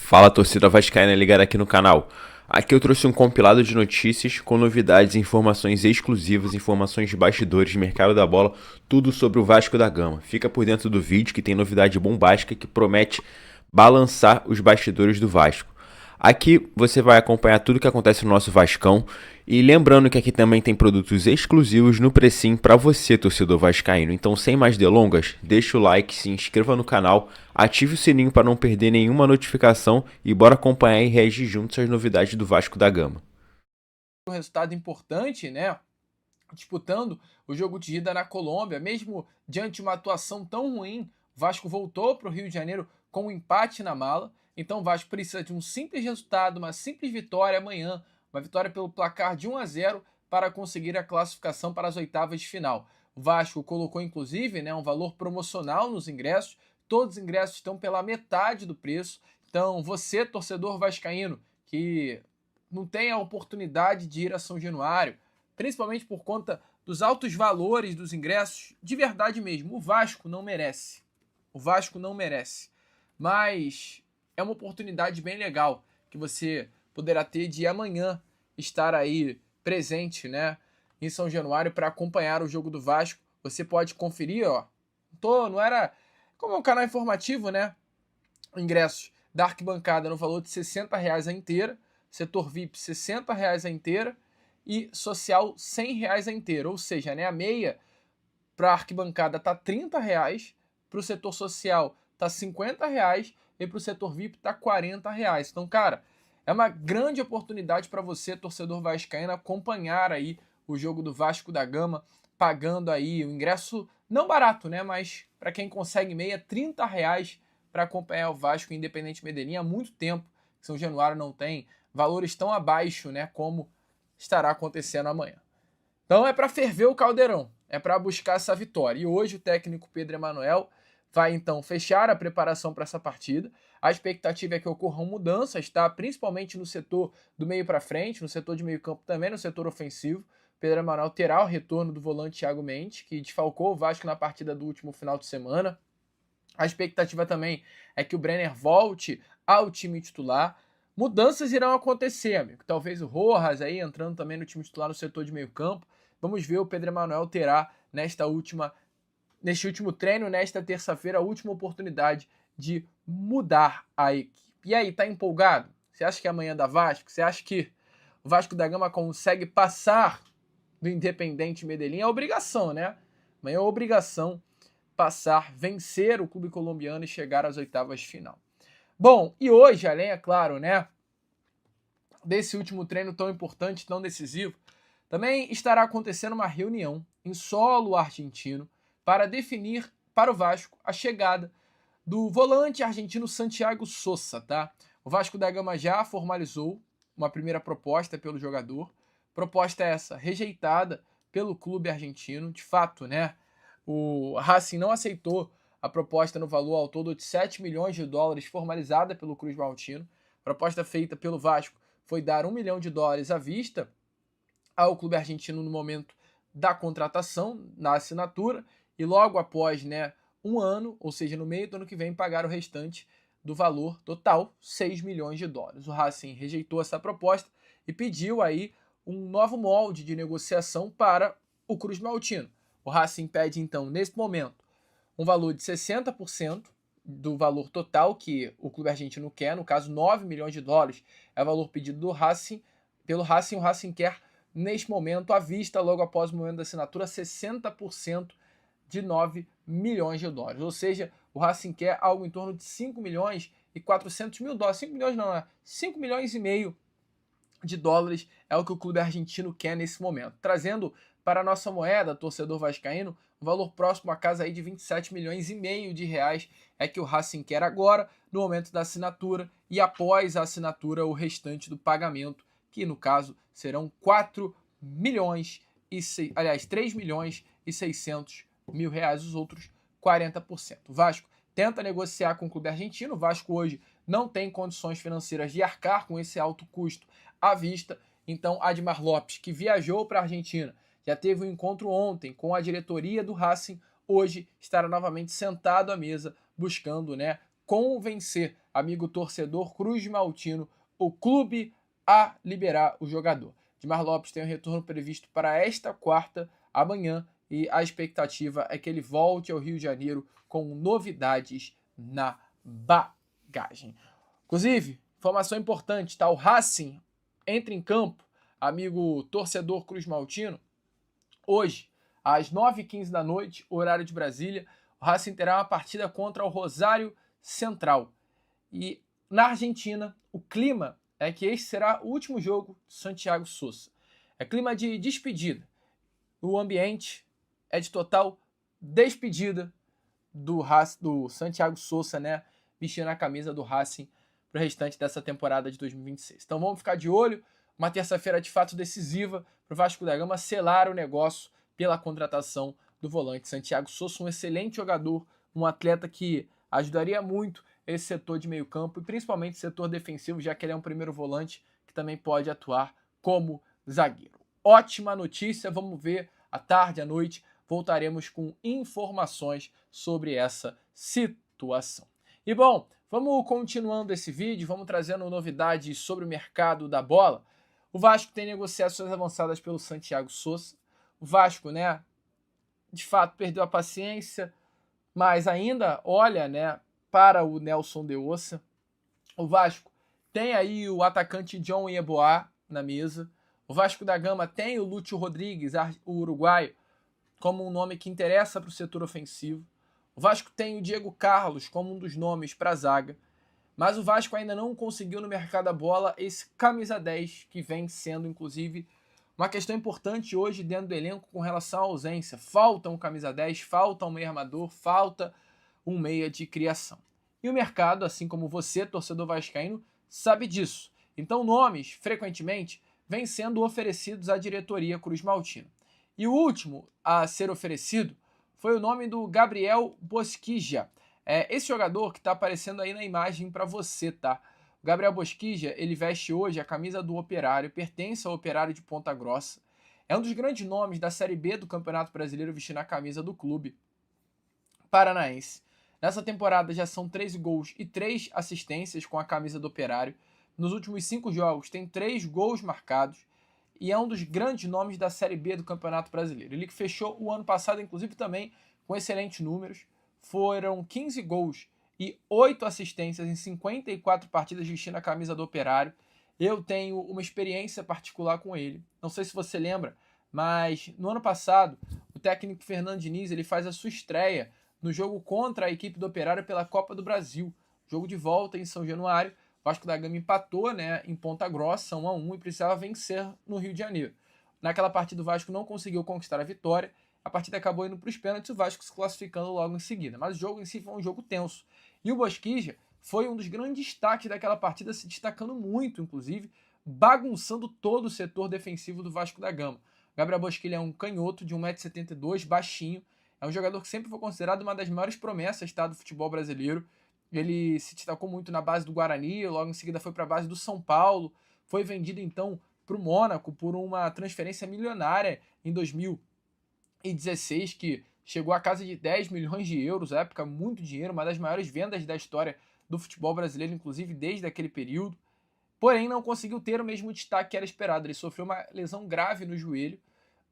Fala, torcida vascaína ligada aqui no canal. Aqui eu trouxe um compilado de notícias com novidades, informações exclusivas, informações de bastidores, mercado da bola, tudo sobre o Vasco da Gama. Fica por dentro do vídeo que tem novidade bombástica que promete balançar os bastidores do Vasco. Aqui você vai acompanhar tudo que acontece no nosso Vascão. E lembrando que aqui também tem produtos exclusivos no Precinho para você, torcedor vascaíno. Então, sem mais delongas, deixa o like, se inscreva no canal, ative o sininho para não perder nenhuma notificação e bora acompanhar e reagir juntos às novidades do Vasco da Gama. Um resultado importante, né? Disputando o jogo de ida na Colômbia, mesmo diante de uma atuação tão ruim, o Vasco voltou para o Rio de Janeiro com um empate na mala. Então o Vasco precisa de um simples resultado, uma simples vitória amanhã, uma vitória pelo placar de 1-0 para conseguir a classificação para as oitavas de final. O Vasco colocou inclusive, né, um valor promocional nos ingressos. Todos os ingressos estão pela metade do preço. Então você, torcedor vascaíno, que não tem a oportunidade de ir a São Januário, principalmente por conta dos altos valores dos ingressos, de verdade mesmo, o Vasco não merece. O Vasco não merece. Mas é uma oportunidade bem legal que você poderá ter de amanhã estar aí presente, né, em São Januário para acompanhar o jogo do Vasco. Você pode conferir, ó. Não era como é um canal informativo, né? Ingressos da arquibancada no valor de R$ 60 a inteira, setor VIP R$ 60 a inteira e social R$ 100 a inteira. Ou seja, né, a meia para a arquibancada tá R$ 30, para o setor social tá R$ 50 e para o setor VIP tá R$ 40. Então, cara, é uma grande oportunidade para você, torcedor vascaíno, acompanhar aí o jogo do Vasco da Gama, pagando aí o ingresso não barato, né? Mas para quem consegue meia, R$ 30 para acompanhar o Vasco Independente Medellín. Há muito tempo que São Januário não tem valores tão abaixo, né? Como estará acontecendo amanhã. Então é para ferver o caldeirão, é para buscar essa vitória. E hoje o técnico Pedro Emanuel vai então fechar a preparação para essa partida. A expectativa é que ocorram mudanças, tá? Principalmente no setor do meio para frente, no setor de meio campo também, no setor ofensivo. Pedro Emanuel terá o retorno do volante Thiago Mendes, que desfalcou o Vasco na partida do último final de semana. A expectativa também é que o Brenner volte ao time titular. Mudanças irão acontecer, amigo. Talvez o Rojas aí entrando também no time titular no setor de meio campo. Vamos ver, o Pedro Emanuel terá neste último treino, nesta terça-feira, a última oportunidade de mudar a equipe. E aí, tá empolgado? Você acha que amanhã dá Vasco? Você acha que o Vasco da Gama consegue passar do Independente Medellín? É obrigação, né? Amanhã é obrigação passar, vencer o clube colombiano e chegar às oitavas de final. Bom, e hoje, além, é claro, né, desse último treino tão importante, tão decisivo, também estará acontecendo uma reunião em solo argentino para definir para o Vasco a chegada do volante argentino Santiago Sosa, tá? O Vasco da Gama já formalizou uma primeira proposta pelo jogador, proposta essa rejeitada pelo clube argentino, de fato, né? O Racing não aceitou a proposta no valor ao todo de 7 milhões de dólares formalizada pelo Cruz Maltino. A proposta feita pelo Vasco foi dar 1 milhão de dólares à vista ao clube argentino no momento da contratação, na assinatura, e logo após, né, um ano, ou seja, no meio do ano que vem, pagar o restante do valor total, 6 milhões de dólares. O Racing rejeitou essa proposta e pediu aí um novo molde de negociação para o Cruz Maltino. O Racing pede, então, nesse momento, um valor de 60% do valor total que o clube argentino quer, no caso 9 milhões de dólares é o valor pedido do Racing. Pelo Racing, o Racing quer, neste momento, à vista, logo após o momento da assinatura, 60% de 9 milhões de dólares. Ou seja, o Racing quer algo em torno de 5 milhões e 400 mil dólares. 5 milhões não, 5 milhões e meio de dólares é o que o clube argentino quer nesse momento. Trazendo para a nossa moeda, torcedor vascaíno, um valor próximo à casa aí de 27 milhões e meio de reais é que o Racing quer agora, no momento da assinatura, e após a assinatura o restante do pagamento, que no caso serão 3 milhões e 600 mil reais, os outros 40%. O Vasco tenta negociar com o clube argentino. O Vasco hoje não tem condições financeiras de arcar com esse alto custo à vista. Então, Admar Lopes, que viajou para a Argentina, já teve um encontro ontem com a diretoria do Racing, hoje estará novamente sentado à mesa buscando, né, convencer amigo torcedor Cruz Maltino, o clube a liberar o jogador. Dimar Lopes tem um retorno previsto para esta quarta, amanhã, e a expectativa é que ele volte ao Rio de Janeiro com novidades na bagagem. Inclusive, informação importante, tá? O Racing entra em campo, amigo torcedor Cruz Maltino, hoje, às 9h15 da noite, horário de Brasília. O Racing terá uma partida contra o Rosário Central. E na Argentina, o clima é que este será o último jogo de Santiago Sosa. É clima de despedida. O ambiente é de total despedida do Santiago Sosa, né? Vestindo a camisa do Racing para o restante dessa temporada de 2026. Então vamos ficar de olho. Uma terça-feira de fato decisiva para o Vasco da Gama selar o negócio pela contratação do volante Santiago Sosa, um excelente jogador, um atleta que ajudaria muito esse setor de meio campo e principalmente setor defensivo, já que ele é um primeiro volante que também pode atuar como zagueiro. Ótima notícia, vamos ver à tarde, à noite, voltaremos com informações sobre essa situação. E bom, vamos continuando esse vídeo, vamos trazendo novidades sobre o mercado da bola. O Vasco tem negociações avançadas pelo Santiago Sosa. O Vasco, né, de fato perdeu a paciência, mas ainda olha, né, para o Nelson de Ossa. O Vasco tem aí o atacante John Yeboah na mesa. O Vasco da Gama tem o Lúcio Rodrigues, o uruguaio, como um nome que interessa para o setor ofensivo. O Vasco tem o Diego Carlos como um dos nomes para a zaga. Mas o Vasco ainda não conseguiu no mercado da bola esse camisa 10, que vem sendo, inclusive, uma questão importante hoje dentro do elenco com relação à ausência. Falta um camisa 10, falta um meia armador, falta um meia de criação. E o mercado, assim como você, torcedor vascaíno, sabe disso. Então nomes, frequentemente, vêm sendo oferecidos à diretoria Cruz Maltino. E o último a ser oferecido foi o nome do Gabriel Bosquija. Esse jogador que está aparecendo aí na imagem para você, tá? O Gabriel Bosquija, ele veste hoje a camisa do Operário, pertence ao Operário de Ponta Grossa. É um dos grandes nomes da Série B do Campeonato Brasileiro vestindo a camisa do clube paranaense. Nessa temporada já são 13 gols e 3 assistências com a camisa do Operário. Nos últimos 5 jogos tem 3 gols marcados e é um dos grandes nomes da Série B do Campeonato Brasileiro. Ele que fechou o ano passado, inclusive, também com excelentes números. Foram 15 gols e 8 assistências em 54 partidas vestindo a camisa do Operário. Eu tenho uma experiência particular com ele. Não sei se você lembra, mas no ano passado, o técnico Fernando Diniz ele faz a sua estreia no jogo contra a equipe do Operário pela Copa do Brasil. Jogo de volta em São Januário. O Vasco da Gama empatou, né, em Ponta Grossa, 1-1, e precisava vencer no Rio de Janeiro. Naquela partida, o Vasco não conseguiu conquistar a vitória. A partida acabou indo para os pênaltis, o Vasco se classificando logo em seguida. Mas o jogo em si foi um jogo tenso. E o Bosquija foi um dos grandes destaques daquela partida, se destacando muito, inclusive, bagunçando todo o setor defensivo do Vasco da Gama. Gabriel Bosquija é um canhoto de 1,72 m, baixinho. É um jogador que sempre foi considerado uma das maiores promessas, tá, do futebol brasileiro. Ele se destacou muito na base do Guarani, logo em seguida foi para a base do São Paulo. Foi vendido, então, para o Mônaco por uma transferência milionária em 2016, que chegou a casa de 10 milhões de euros, à época muito dinheiro, uma das maiores vendas da história do futebol brasileiro, inclusive desde aquele período. Porém, não conseguiu ter o mesmo destaque que era esperado. Ele sofreu uma lesão grave no joelho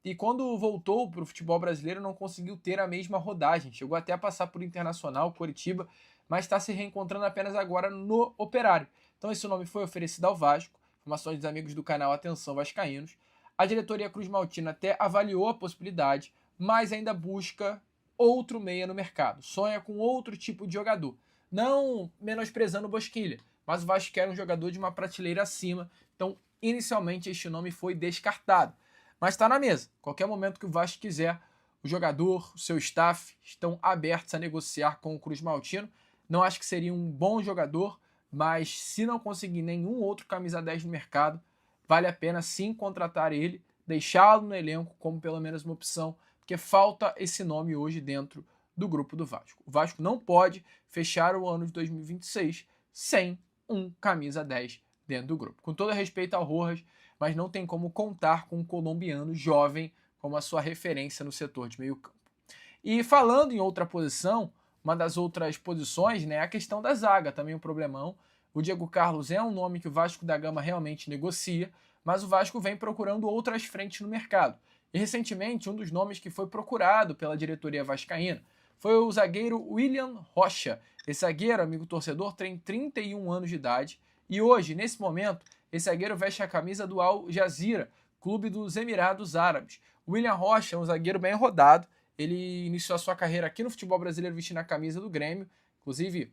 e quando voltou para o futebol brasileiro não conseguiu ter a mesma rodagem. Chegou até a passar por Internacional, Coritiba, mas está se reencontrando apenas agora no Operário. Então esse nome foi oferecido ao Vasco. Informações dos amigos do canal Atenção Vascaínos. A diretoria Cruz Maltino até avaliou a possibilidade, mas ainda busca outro meia no mercado. Sonha com outro tipo de jogador. Não menosprezando o Bosquilha, mas o Vasco quer um jogador de uma prateleira acima. Então, inicialmente, este nome foi descartado. Mas está na mesa. Qualquer momento que o Vasco quiser, o jogador, o seu staff estão abertos a negociar com o Cruz Maltino. Não acho que seria um bom jogador, mas se não conseguir nenhum outro camisa 10 no mercado, vale a pena sim contratar ele, deixá-lo no elenco como pelo menos uma opção, porque falta esse nome hoje dentro do grupo do Vasco. O Vasco não pode fechar o ano de 2026 sem um camisa 10 dentro do grupo. Com todo respeito ao Rojas, mas não tem como contar com um colombiano jovem como a sua referência no setor de meio campo. E falando em outra posição, uma das outras posições, né, é a questão da zaga, também um problemão. O Diego Carlos é um nome que o Vasco da Gama realmente negocia, mas o Vasco vem procurando outras frentes no mercado. E recentemente, um dos nomes que foi procurado pela diretoria vascaína foi o zagueiro William Rocha. Esse zagueiro, amigo torcedor, tem 31 anos de idade e hoje, nesse momento, esse zagueiro veste a camisa do Al Jazeera, clube dos Emirados Árabes. O William Rocha é um zagueiro bem rodado, ele iniciou a sua carreira aqui no futebol brasileiro vestindo a camisa do Grêmio, inclusive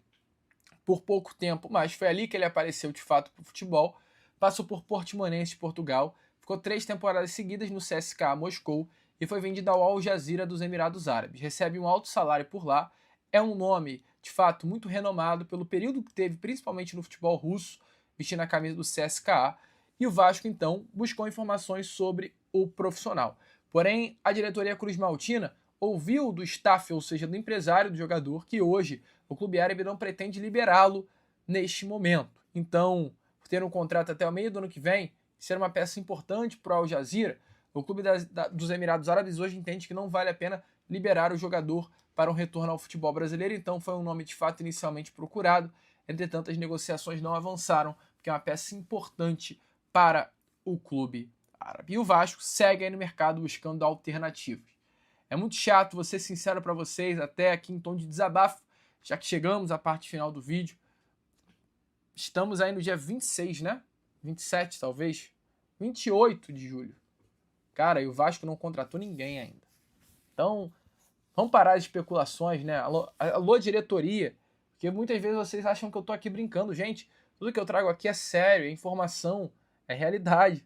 por pouco tempo, mas foi ali que ele apareceu de fato para o futebol. Passou por Portimonense de Portugal, ficou 3 temporadas seguidas no CSKA Moscou e foi vendido ao Al Jazeera dos Emirados Árabes. Recebe um alto salário por lá, é um nome de fato muito renomado pelo período que teve, principalmente no futebol russo, vestindo a camisa do CSKA, e o Vasco então buscou informações sobre o profissional. Porém, a diretoria Cruz Maltina ouviu do staff, ou seja, do empresário do jogador, que hoje o clube árabe não pretende liberá-lo neste momento. Então, por ter um contrato até o meio do ano que vem, ser uma peça importante para o Al Jazeera, o clube dos Emirados Árabes hoje entende que não vale a pena liberar o jogador para um retorno ao futebol brasileiro, então foi um nome de fato inicialmente procurado, entretanto as negociações não avançaram, porque é uma peça importante para o clube árabe. E o Vasco segue aí no mercado buscando alternativas. É muito chato, vou ser sincero para vocês, até aqui em tom de desabafo, já que chegamos à parte final do vídeo. Estamos aí no dia 26, né? 27 talvez? 28 de julho. Cara, e o Vasco não contratou ninguém ainda. Então, vamos parar as especulações, né? Alô, diretoria, porque muitas vezes vocês acham que eu tô aqui brincando. Gente, tudo que eu trago aqui é sério, é informação, é realidade.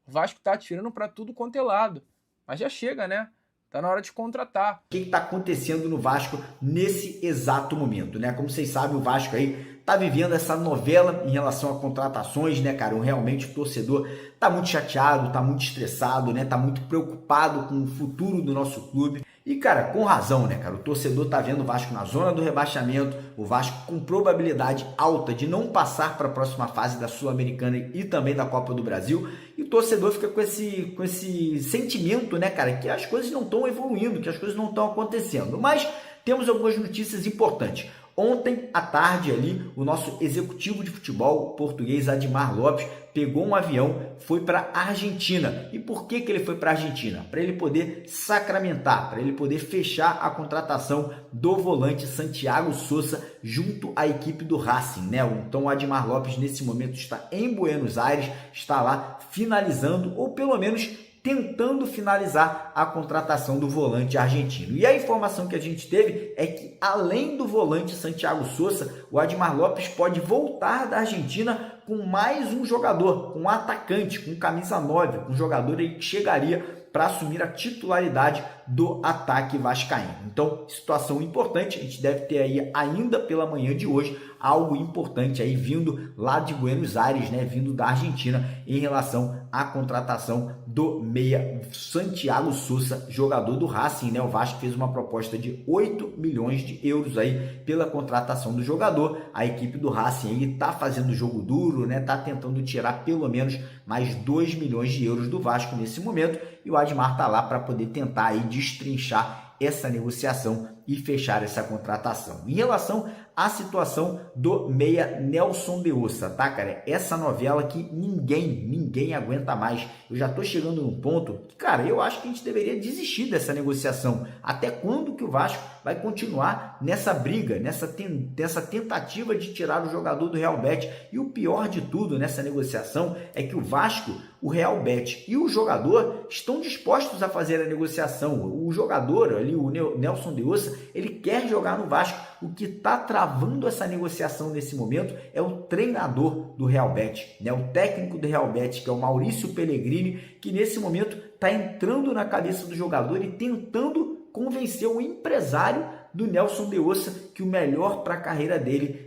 O Vasco tá atirando para tudo quanto é lado. Mas já chega, né? Tá na hora de contratar. O que está acontecendo no Vasco nesse exato momento, né? Como vocês sabem, o Vasco aí tá vivendo essa novela em relação a contratações, né, cara? Realmente o torcedor tá muito chateado, tá muito estressado, né? Tá muito preocupado com o futuro do nosso clube. E, cara, com razão, né, cara? O torcedor tá vendo o Vasco na zona do rebaixamento, o Vasco com probabilidade alta de não passar para a próxima fase da Sul-Americana e também da Copa do Brasil. E o torcedor fica com esse sentimento, né, cara, que as coisas não estão evoluindo, que as coisas não estão acontecendo. Mas temos algumas notícias importantes. Ontem à tarde ali, o nosso executivo de futebol português, Admar Lopes, pegou um avião, foi para a Argentina. E por que ele foi para a Argentina? Para ele poder sacramentar, para ele poder fechar a contratação do volante Santiago Sousa junto à equipe do Racing, né? Então o Admar Lopes nesse momento está em Buenos Aires, está lá finalizando, ou pelo menos tentando finalizar a contratação do volante argentino. E a informação que a gente teve é que, além do volante Santiago Sousa, o Admar Lopes pode voltar da Argentina com mais um jogador, com um atacante, com camisa 9, um jogador aí que chegaria para assumir a titularidade do ataque vascaíno. Então, situação importante, a gente deve ter aí ainda pela manhã de hoje algo importante aí vindo lá de Buenos Aires, né, vindo da Argentina em relação à contratação do meia Santiago Sousa, jogador do Racing, né? O Vasco fez uma proposta de 8 milhões de euros aí pela contratação do jogador. A equipe do Racing aí tá fazendo jogo duro, né? Tá tentando tirar pelo menos mais 2 milhões de euros do Vasco nesse momento, e o Admar tá lá para poder tentar aí destrinchar essa negociação e fechar essa contratação. Em relação à situação do meia Nelson de Ossa, tá, cara? Essa novela que ninguém aguenta mais. Eu já tô chegando num ponto que, cara, eu acho que a gente deveria desistir dessa negociação. Até quando que o Vasco vai continuar nessa briga, nessa tentativa de tirar o jogador do Real Betis? E o pior de tudo nessa negociação é que o Vasco, o Real Betis e o jogador estão dispostos a fazer a negociação. O jogador ali, o Nelson de Ossa, ele quer jogar no Vasco. O que está travando essa negociação nesse momento é o treinador do Real Betis, né? O técnico do Real Betis, que é o Maurício Pellegrini, que nesse momento está entrando na cabeça do jogador e tentando convencer o empresário do Nelson de Ossa que o melhor para a carreira dele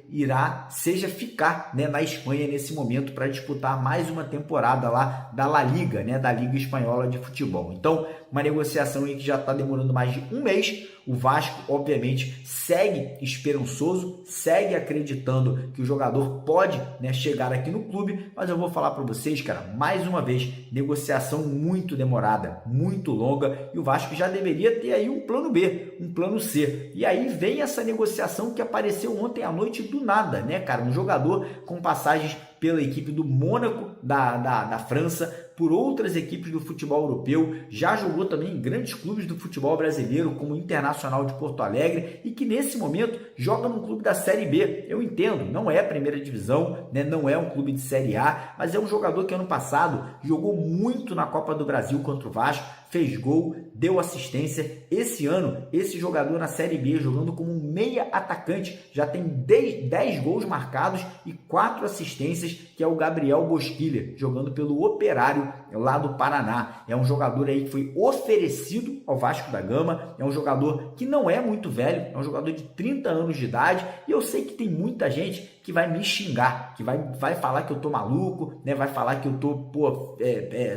seja ficar, né, na Espanha nesse momento para disputar mais uma temporada lá da La Liga, né, da Liga Espanhola de Futebol. Então, uma negociação aí que já está demorando mais de um mês. O Vasco, obviamente, segue esperançoso, segue acreditando que o jogador pode, né, chegar aqui no clube, mas eu vou falar para vocês, cara, mais uma vez, negociação muito demorada, muito longa, e o Vasco já deveria ter aí um plano B, um plano C. E aí vem essa negociação negociação que apareceu ontem à noite do nada, né, cara? Um jogador com passagens pela equipe do Mônaco, da França, por outras equipes do futebol europeu, já jogou também em grandes clubes do futebol brasileiro, como o Internacional de Porto Alegre, e que nesse momento joga num clube da Série B. Eu entendo, não é a primeira divisão, né? Não é um clube de Série A, mas é um jogador que ano passado jogou muito na Copa do Brasil contra o Vasco, fez gol, deu assistência. Esse ano, esse jogador na Série B, jogando como um meia atacante, já tem 10 gols marcados e 4 assistências, que é o Gabriel Bosquilha, jogando pelo Operário lá do Paraná. É um jogador aí que foi oferecido ao Vasco da Gama, é um jogador que não é muito velho, é um jogador de 30 anos de idade, e eu sei que tem muita gente que vai me xingar, que vai falar que eu tô maluco, né? Vai falar que eu tô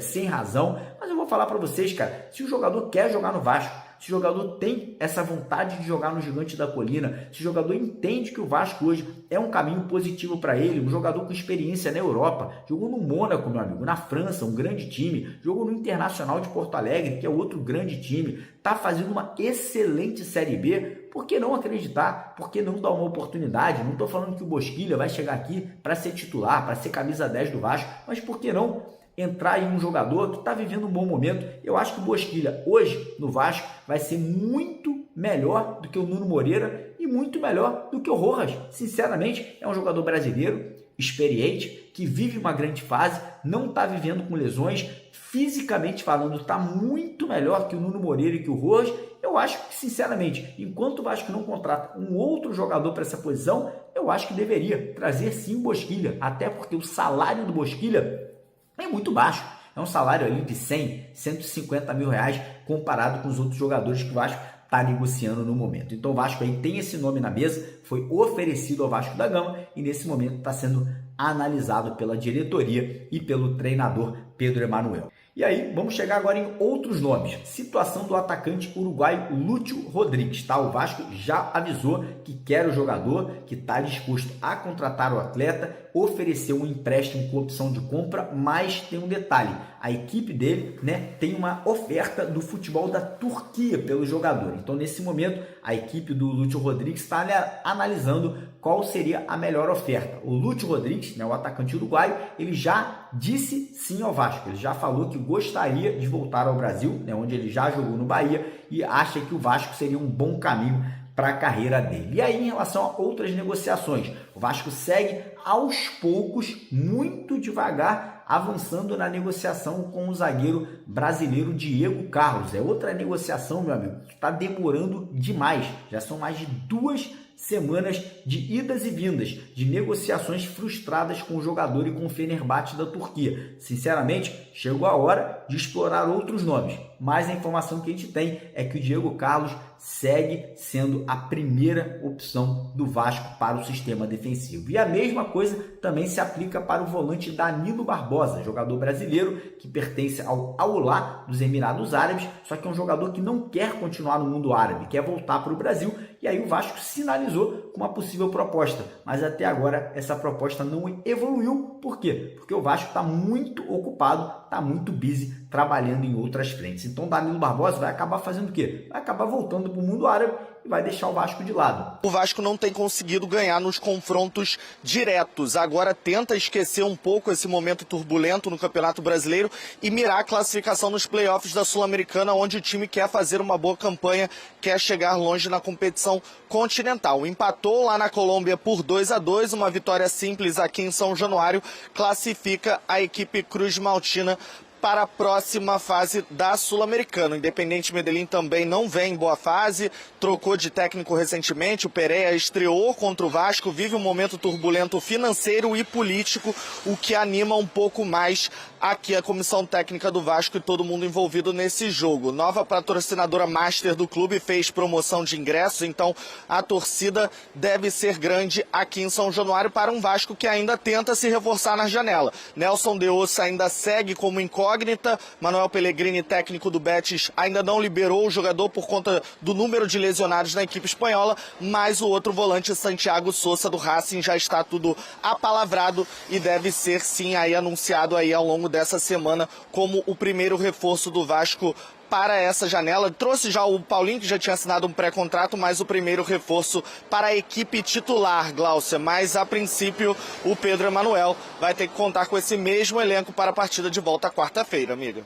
sem razão, mas eu vou falar para vocês, cara, se o jogador quer jogar no Vasco, se o jogador tem essa vontade de jogar no Gigante da Colina, se o jogador entende que o Vasco hoje é um caminho positivo para ele, um jogador com experiência na Europa, jogou no Mônaco, meu amigo, na França, um grande time, jogou no Internacional de Porto Alegre, que é outro grande time, tá fazendo uma excelente Série B, por que não acreditar? Por que não dar uma oportunidade? Não estou falando que o Bosquilha vai chegar aqui para ser titular, para ser camisa 10 do Vasco, mas por que não entrar em um jogador que está vivendo um bom momento? Eu acho que o Bosquilha hoje no Vasco vai ser muito melhor do que o Nuno Moreira e muito melhor do que o Rojas. Sinceramente, é um jogador brasileiro, experiente, que vive uma grande fase, não está vivendo com lesões, fisicamente falando, está muito melhor que o Nuno Moreira e que o Rojas. Eu acho que, sinceramente, enquanto o Vasco não contrata um outro jogador para essa posição, eu acho que deveria trazer sim o Bosquilha, até porque o salário do Bosquilha é muito baixo. É um salário ali de 100, 150 mil reais comparado com os outros jogadores que o Vasco está negociando no momento. Então o Vasco aí tem esse nome na mesa, foi oferecido ao Vasco da Gama e nesse momento está sendo analisado pela diretoria e pelo treinador Pedro Emanuel. E aí, vamos chegar agora em outros nomes. Situação do atacante uruguaio Lúcio Rodrigues, tá? O Vasco já avisou que quer o jogador, que está disposto a contratar o atleta, ofereceu um empréstimo com opção de compra, mas tem um detalhe, a equipe dele, né, tem uma oferta do futebol da Turquia pelo jogador. Então, nesse momento, a equipe do Lúcio Rodrigues está analisando qual seria a melhor oferta. O Lúcio Rodrigues, né, o atacante uruguaio, ele já disse sim ao Vasco, ele já falou que gostaria de voltar ao Brasil, né, onde ele já jogou no Bahia, e acha que o Vasco seria um bom caminho para a carreira dele. E aí, em relação a outras negociações, o Vasco segue aos poucos, muito devagar, avançando na negociação com o zagueiro brasileiro Diego Carlos. É outra negociação, meu amigo, que está demorando demais. Já são mais de 2 semanas de idas e vindas, de negociações frustradas com o jogador e com o Fenerbahçe da Turquia. Sinceramente, chegou a hora de explorar outros nomes, mas a informação que a gente tem é que o Diego Carlos segue sendo a primeira opção do Vasco para o sistema defensivo. E a mesma coisa também se aplica para o volante Danilo Barbosa, jogador brasileiro que pertence ao Al-Ahly dos Emirados Árabes, só que é um jogador que não quer continuar no mundo árabe, quer voltar para o Brasil, e aí o Vasco sinalizou com uma possível proposta, mas até agora essa proposta não evoluiu. Por quê? Porque o Vasco está muito ocupado, está muito busy trabalhando em outras frentes. Então Danilo Barbosa vai acabar fazendo o quê? Vai acabar voltando para o mundo árabe e vai deixar o Vasco de lado. O Vasco não tem conseguido ganhar nos confrontos diretos. Agora tenta esquecer um pouco esse momento turbulento no Campeonato Brasileiro e mirar a classificação nos playoffs da Sul-Americana, onde o time quer fazer uma boa campanha, quer chegar longe na competição continental. Empatou lá na Colômbia por 2-2, uma vitória simples aqui em São Januário, classifica a equipe Cruz Maltina para a próxima fase da Sul-Americana. O Independente Medellín também não vem em boa fase, trocou de técnico recentemente, o Pereira estreou contra o Vasco, vive um momento turbulento financeiro e político, o que anima um pouco mais aqui a comissão técnica do Vasco e todo mundo envolvido nesse jogo. Nova patrocinadora master do clube fez promoção de ingressos, então a torcida deve ser grande aqui em São Januário para um Vasco que ainda tenta se reforçar na janela. Nelson de Ossa ainda segue como incógnita, Manuel Pellegrini, técnico do Betis, ainda não liberou o jogador por conta do número de lesionados na equipe espanhola, mas o outro volante, Santiago Sousa, do Racing, já está tudo apalavrado e deve ser sim aí anunciado aí ao longo dessa semana como o primeiro reforço do Vasco para essa janela. Trouxe já o Paulinho, que já tinha assinado um pré-contrato, mas o primeiro reforço para a equipe titular, Gláucia. Mas, a princípio, o Pedro Emanuel vai ter que contar com esse mesmo elenco para a partida de volta quarta-feira, amiga.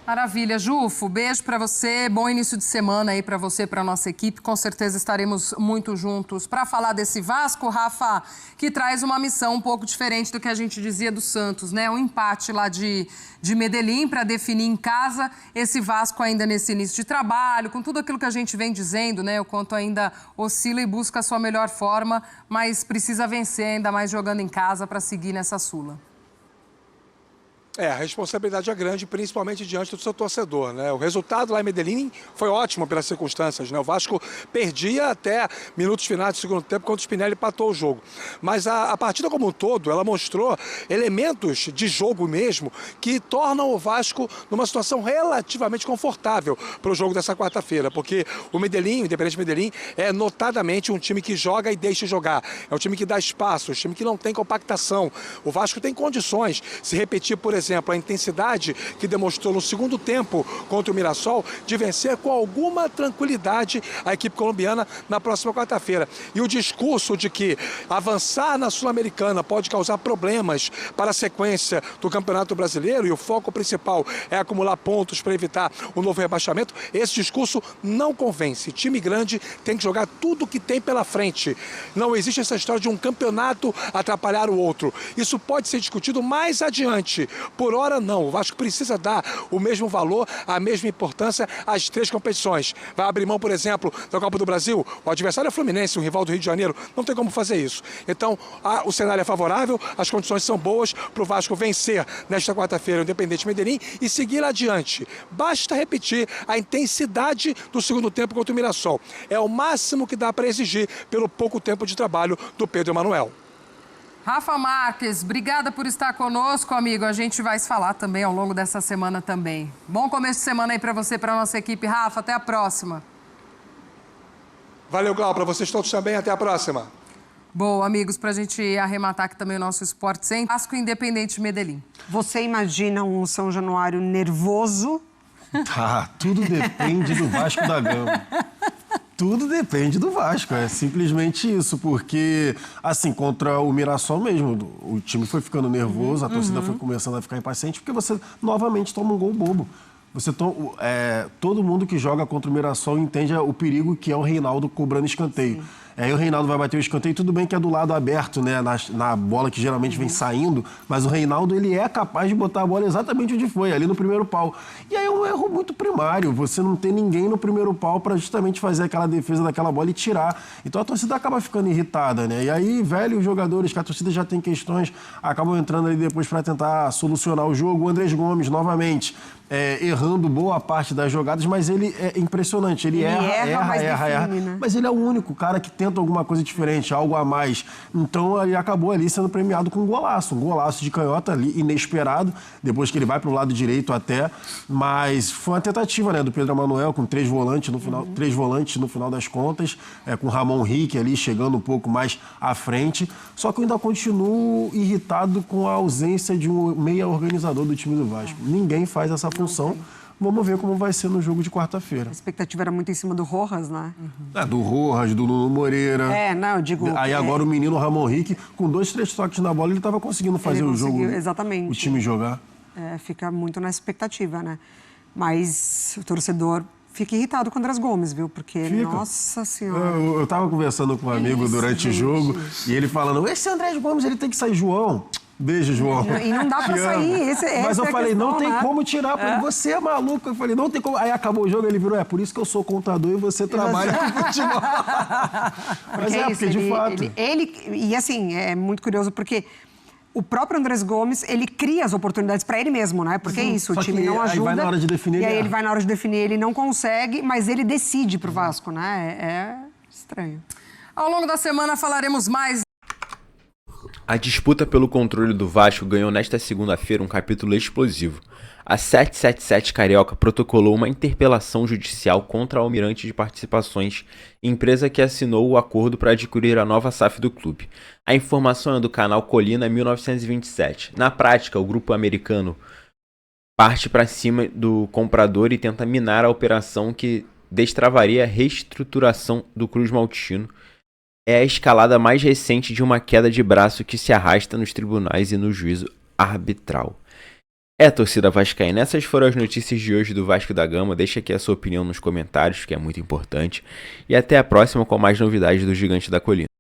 Maravilha, Jufo, beijo para você, bom início de semana aí para você, para nossa equipe, com certeza estaremos muito juntos para falar desse Vasco, Rafa, que traz uma missão um pouco diferente do que a gente dizia do Santos, né? Um empate lá de Medellín para definir em casa esse Vasco ainda nesse início de trabalho, com tudo aquilo que a gente vem dizendo, né? O quanto ainda oscila e busca a sua melhor forma, mas precisa vencer ainda mais jogando em casa para seguir nessa Sula. A responsabilidade é grande, principalmente diante do seu torcedor, né? O resultado lá em Medellín foi ótimo pelas circunstâncias, né? O Vasco perdia até minutos finais do segundo tempo, quando o Spinelli empatou o jogo. Mas a partida como um todo, ela mostrou elementos de jogo mesmo que tornam o Vasco numa situação relativamente confortável para o jogo dessa quarta-feira, porque o Medellín, o Independiente Medellín, é notadamente um time que joga e deixa jogar. É um time que dá espaço, um time que não tem compactação. O Vasco tem condições, se repetir, por exemplo, a intensidade que demonstrou no segundo tempo contra o Mirassol, de vencer com alguma tranquilidade a equipe colombiana na próxima quarta-feira. E o discurso de que avançar na Sul-Americana pode causar problemas para a sequência do Campeonato Brasileiro e o foco principal é acumular pontos para evitar o novo rebaixamento, esse discurso não convence. Time grande tem que jogar tudo que tem pela frente. Não existe essa história de um campeonato atrapalhar o outro. Isso pode ser discutido mais adiante. Por hora, não. O Vasco precisa dar o mesmo valor, a mesma importância às três competições. Vai abrir mão, por exemplo, da Copa do Brasil? O adversário é o Fluminense, um rival do Rio de Janeiro. Não tem como fazer isso. Então, o cenário é favorável, as condições são boas para o Vasco vencer nesta quarta-feira o Independiente Medellín e seguir adiante. Basta repetir a intensidade do segundo tempo contra o Mirassol. É o máximo que dá para exigir pelo pouco tempo de trabalho do Pedro Emanuel. Rafa Marques, obrigada por estar conosco, amigo. A gente vai se falar também ao longo dessa semana também. Bom começo de semana aí para você, para nossa equipe. Rafa, até a próxima. Valeu, Glau, para vocês todos também. Até a próxima. Bom, amigos, para a gente arrematar aqui também o nosso Esporte Sem, Vasco Independente Medellín. Você imagina um São Januário nervoso? Tudo depende do Vasco da Gama. Tudo depende do Vasco, é simplesmente isso, porque, assim, contra o Mirassol mesmo, o time foi ficando nervoso, a torcida foi começando a ficar impaciente, porque você novamente toma um gol bobo. Todo mundo que joga contra o Mirassol entende o perigo que é o Reinaldo cobrando escanteio. Aí o Reinaldo vai bater o escanteio, tudo bem que é do lado aberto, né, na bola que geralmente vem saindo, mas o Reinaldo, ele é capaz de botar a bola exatamente onde foi, ali no primeiro pau. E aí é um erro muito primário, você não tem ninguém no primeiro pau para justamente fazer aquela defesa daquela bola e tirar. Então a torcida acaba ficando irritada, né? E aí, velhos jogadores que a torcida já tem questões, acabam entrando ali depois para tentar solucionar o jogo. O Andrés Gomes, novamente, errando boa parte das jogadas, mas ele é impressionante. Ele erra, né? Mas ele é o único cara que tenta alguma coisa diferente, algo a mais. Então, ele acabou ali sendo premiado com um golaço de canhota ali, inesperado, depois que ele vai para o lado direito até. Mas foi uma tentativa, né, do Pedro Emanuel, com três volantes no final das contas, com o Ramon Rique ali chegando um pouco mais à frente. Só que eu ainda continuo irritado com a ausência de um meia organizador do time do Vasco. Ninguém faz essa função. Vamos ver como vai ser no jogo de quarta-feira. A expectativa era muito em cima do Rojas, né? Do Rojas, do Nuno Moreira. Eu digo... Aí agora o menino Ramon Rique, com 2, 3 toques na bola, ele estava conseguindo fazer o jogo. Exatamente. O time jogar. Fica muito na expectativa, né? Mas o torcedor fica irritado com o Andrés Gomes, viu? Porque, nossa senhora... Eu estava conversando com um amigo durante o jogo e ele falando, esse Andrés Gomes, ele tem que sair, João. Beijo, João. E não dá pra sair. Mas eu falei, questão, não tem né? como tirar. Você é maluco. Eu falei, não tem como. Aí acabou o jogo, ele virou, por isso que eu sou contador e você trabalha com futebol. Mas porque de fato... E assim, é muito curioso porque o próprio Andrés Gomes, ele cria as oportunidades pra ele mesmo, né? Porque é isso, o time não ajuda. Aí vai na hora de definir. E aí ele vai na hora de definir, ele não consegue, mas ele decide pro Vasco, né? É estranho. Ao longo da semana falaremos mais. A disputa pelo controle do Vasco ganhou nesta segunda-feira um capítulo explosivo. A 777 Carioca protocolou uma interpelação judicial contra a Almirante de Participações, empresa que assinou o acordo para adquirir a nova SAF do clube. A informação é do canal Colina 1927. Na prática, o grupo americano parte para cima do comprador e tenta minar a operação que destravaria a reestruturação do Cruz Maltino. É a escalada mais recente de uma queda de braço que se arrasta nos tribunais e no juízo arbitral. Torcida vascaína, essas foram as notícias de hoje do Vasco da Gama. Deixa aqui a sua opinião nos comentários, que é muito importante. E até a próxima com mais novidades do Gigante da Colina.